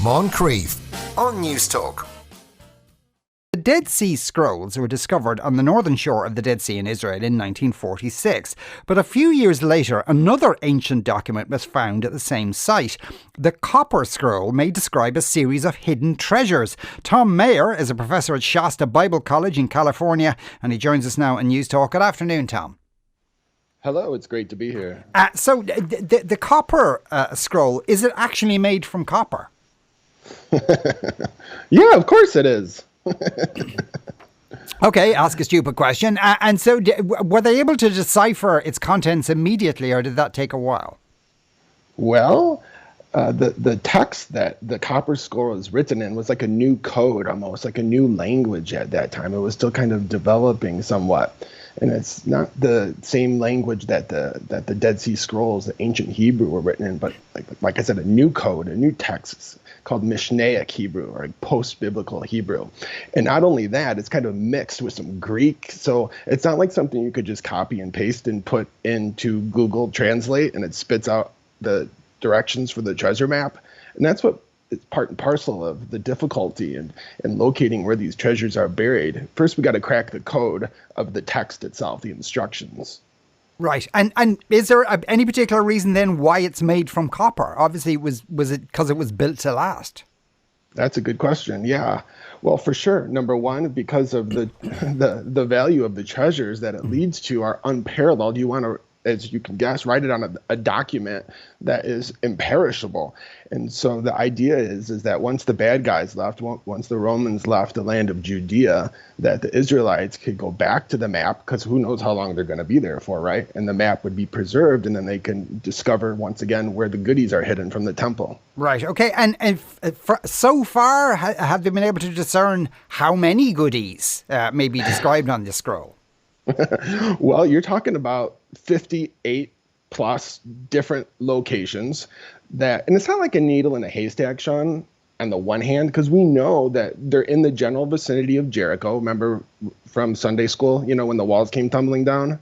Moncrief on News Talk. The Dead Sea Scrolls were discovered on the northern shore of the Dead Sea in Israel in 1946. But a few years later, another ancient document was found at the same site. The Copper Scroll may describe a series of hidden treasures. Tom Mayer is a professor at Shasta Bible College in California, and he joins us now on News Talk. Good afternoon, Tom. Hello, it's great to be here. So the Copper Scroll, is it actually made from copper? Yeah, of course it is. Okay, ask a stupid question. And so were they able to decipher its contents immediately, or did that take a while? Well, the text that the Copper Scroll is written in was like a new code, almost like a new language at that time. It was still kind of developing somewhat. And it's not the same language that the Dead Sea Scrolls, the ancient Hebrew, were written in, but like I said, a new code, a new text called Mishnaic Hebrew, or post-biblical Hebrew. And not only that, it's kind of mixed with some Greek. So it's not like something you could just copy and paste and put into Google Translate and it spits out the directions for the treasure map. And that's what it's part and parcel of the difficulty in locating where these treasures are buried. First, we got to crack the code of the text itself, the instructions. Right. And is there any particular reason then why it's made from copper? Obviously, was it because it was built to last? That's a good question. Yeah. Well, for sure. Number one, because of the value of the treasures that it leads to are unparalleled. You want to, as you can guess, write it on a document that is imperishable. And so the idea is that once the bad guys left, once the Romans left the land of Judea, that the Israelites could go back to the map, because who knows how long they're going to be there for, right? And the map would be preserved, and then they can discover once again where the goodies are hidden from the temple. Right. Okay. And so far, have they been able to discern how many goodies may be described on this scroll? Well, you're talking about 58 plus different locations and it's not like a needle in a haystack, Sean, on the one hand, because we know that they're in the general vicinity of Jericho. Remember from Sunday school, when the walls came tumbling down?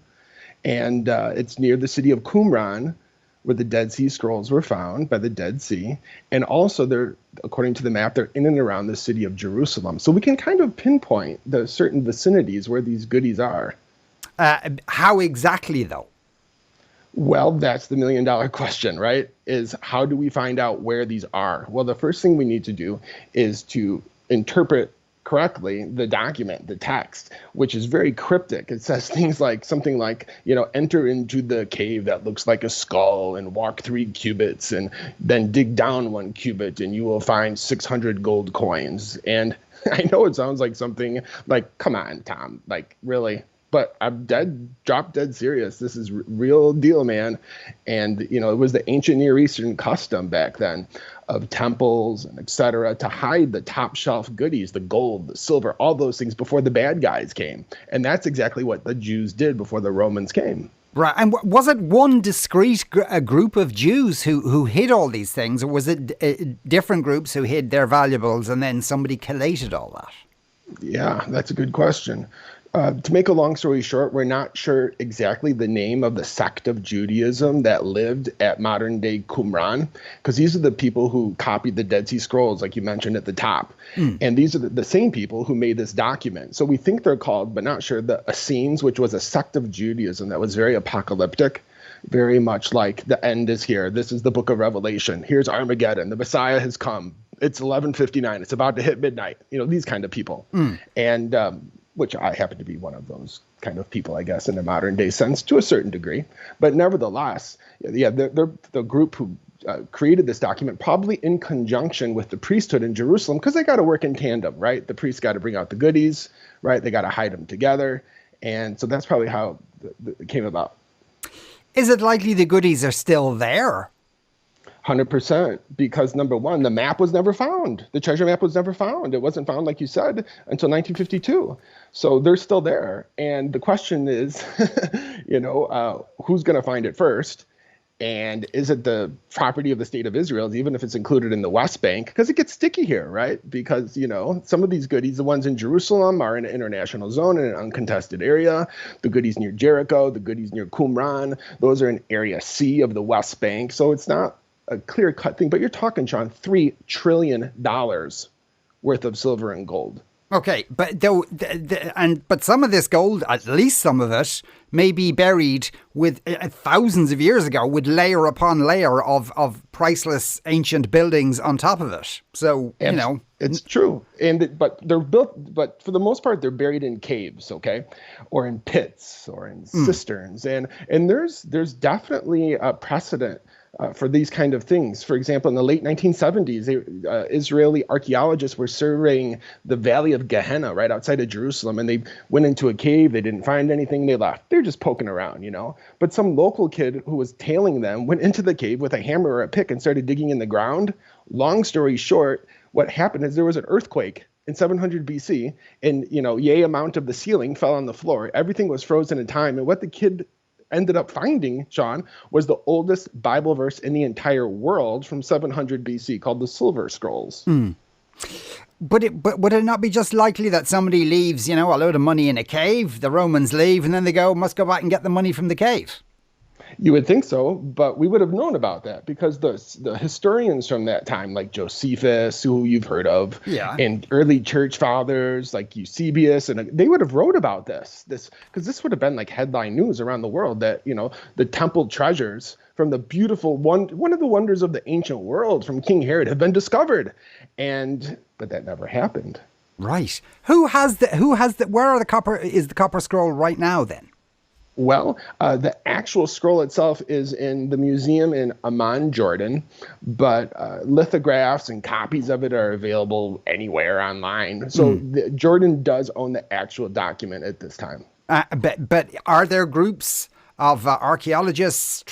And it's near the city of Qumran, where the Dead Sea Scrolls were found by the Dead Sea. And also they're, according to the map, they're in and around the city of Jerusalem. So we can kind of pinpoint the certain vicinities where these goodies are. How exactly, though? Well, that's the $1 million question, right? Is how do we find out where these are? Well, the first thing we need to do is to interpret correctly the document, the text, which is very cryptic. It says things like something like, enter into the cave that looks like a skull and walk 3 cubits and then dig down 1 cubit and you will find 600 gold coins. And I know it sounds like something like, come on, Tom, like really? But I'm drop dead serious. This is real deal, man. And, it was the ancient Near Eastern custom back then of temples and et cetera to hide the top shelf goodies, the gold, the silver, all those things before the bad guys came. And that's exactly what the Jews did before the Romans came. Right. And was it one discrete group of Jews who hid all these things, or was it different groups who hid their valuables and then somebody collated all that? Yeah, that's a good question. To make a long story short, we're not sure exactly the name of the sect of Judaism that lived at modern-day Qumran, because these are the people who copied the Dead Sea Scrolls, like you mentioned at the top. And these are the same people who made this document. So we think they're called, but not sure, the Essenes, which was a sect of Judaism that was very apocalyptic, very much like the end is here. This is the book of Revelation. Here's Armageddon. The Messiah has come. It's 11:59. It's about to hit midnight. These kind of people. And which I happen to be one of those kind of people, I guess, in a modern day sense to a certain degree. But nevertheless, they're the group who created this document, probably in conjunction with the priesthood in Jerusalem, because they got to work in tandem, right? The priests got to bring out the goodies, right? They got to hide them together. And so that's probably how it came about. Is it likely the goodies are still there? 100%, because number one, the map was never found. The treasure map was never found. It wasn't found, like you said, until 1952. So they're still there. And the question is, who's going to find it first? And is it the property of the state of Israel, even if it's included in the West Bank? Because it gets sticky here, right? Because, some of these goodies, the ones in Jerusalem are in an international zone, in an uncontested area. The goodies near Jericho, the goodies near Qumran, those are in Area C of the West Bank. So it's not a clear-cut thing, but you're talking, Sean, $3 trillion worth of silver and gold. Okay, but but some of this gold, at least some of it, may be buried with thousands of years ago, with layer upon layer of priceless ancient buildings on top of it. So it's true, but they're built. But for the most part, they're buried in caves, okay, or in pits, or in cisterns, and there's definitely a precedent for these kind of things. For example, in the late 1970s, Israeli archaeologists were surveying the Valley of Gehenna right outside of Jerusalem, and they went into a cave. They didn't find anything. They left. They're just poking around, But some local kid who was tailing them went into the cave with a hammer or a pick and started digging in the ground. Long story short, what happened is there was an earthquake in 700 BC, and, yay amount of the ceiling fell on the floor. Everything was frozen in time, and what the kid ended up finding, Sean, was the oldest Bible verse in the entire world from 700 BC called the Silver Scrolls. But would it not be just likely that somebody leaves, a load of money in a cave, the Romans leave, and then they must go back and get the money from the cave? You would think so, but we would have known about that because the historians from that time, like Josephus, who you've heard of, and early church fathers like Eusebius, and they would have wrote about this because this would have been like headline news around the world that, the temple treasures from the beautiful one of the wonders of the ancient world from King Herod have been discovered, but that never happened. Right. Where is the copper scroll right now then? Well, the actual scroll itself is in the museum in Amman, Jordan, but lithographs and copies of it are available anywhere online. So Jordan does own the actual document at this time. But are there groups of archaeologists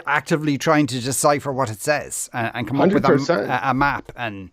actively trying to decipher what it says and come up with a map? And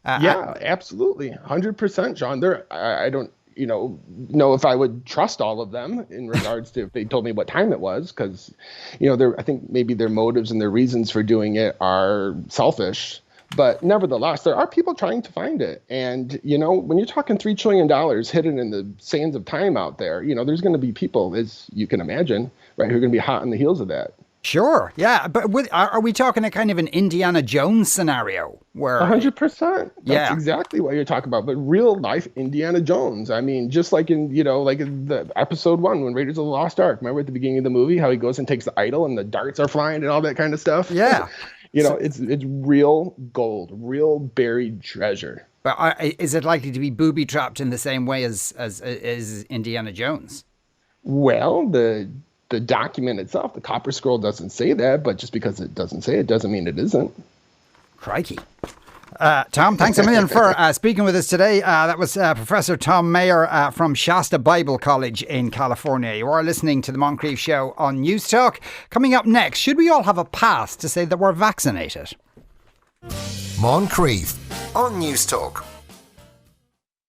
absolutely, 100%, John. I don't know if I would trust all of them in regards to if they told me what time it was, because, I think maybe their motives and their reasons for doing it are selfish. But nevertheless, there are people trying to find it. And, when you're talking $3 trillion hidden in the sands of time out there, there's going to be people, as you can imagine, right, who are going to be hot on the heels of that. Sure, yeah, but are we talking a kind of an Indiana Jones scenario where 100%? That's exactly what you're talking about. But real life Indiana Jones. I mean, just like in the episode 1 when Raiders of the Lost Ark. Remember at the beginning of the movie how he goes and takes the idol and the darts are flying and all that kind of stuff. Yeah, it's real gold, real buried treasure. But is it likely to be booby trapped in the same way as Indiana Jones? Well, the document itself, the copper scroll, doesn't say that, but just because it doesn't say it doesn't mean it isn't. Crikey. Tom, thanks a million for speaking with us today. That was Professor Tom Mayer from Shasta Bible College in California. You are listening to The Moncrief Show on News Talk. Coming up next, should we all have a pass to say that we're vaccinated? Moncrief on News Talk.